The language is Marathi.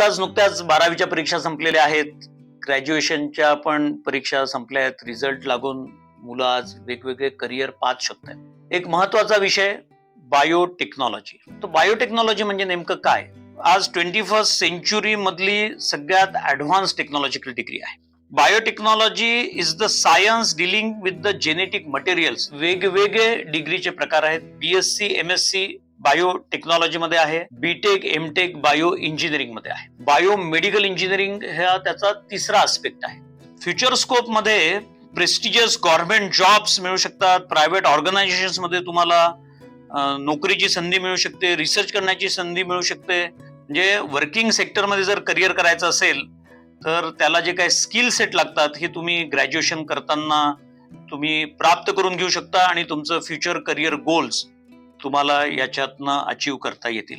आत्ताच नुकत्याच 12वीच्या परीक्षा संपलेल्या आहेत. ग्रॅज्युएशनच्या पण परीक्षा संपल्या आहेत. रिझल्ट लागून मुलं आज वेगवेगळे करिअर पाथ शोधतायत. एक महत्वाचा विषय बायोटेक्नॉलॉजी. तर बायोटेक्नॉलॉजी म्हणजे नेमकं काय? आज 21st सेंचुरी मधली सगळ्यात ऍडव्हान्स टेक्नॉलॉजिकल डिग्री आहे. Biotechnology is the science dealing with the genetic materials. वेगवेगळे डिग्रीचे प्रकार आहेत. BSc MSc बायोटेक्नॉलॉजी मध्ये आहे, बीटेक एमटेक बायो इंजिनिअरिंग मध्ये आहे. बायो मेडिकल इंजिनिअरिंग हा त्याचा तिसरा आस्पेक्ट आहे. फ्युचर स्कोप मध्ये प्रेस्टिजियस गव्हर्नमेंट जॉब्स मिळू शकतात. प्रायव्हेट ऑर्गनायझेशन्स मध्ये तुम्हाला नोकरीची संधी मिळू शकते, रिसर्च करण्याची संधी मिळू शकते. म्हणजे वर्किंग सेक्टरमध्ये जर करिअर करायचं असेल तर त्याला जे काही स्किल सेट लागतात हे तुम्ही ग्रॅज्युएशन करताना तुम्ही प्राप्त करून घेऊ शकता आणि तुमचं फ्युचर करिअर गोल्स तुम्हाला याच्यातनं अचीव्ह करता येतील.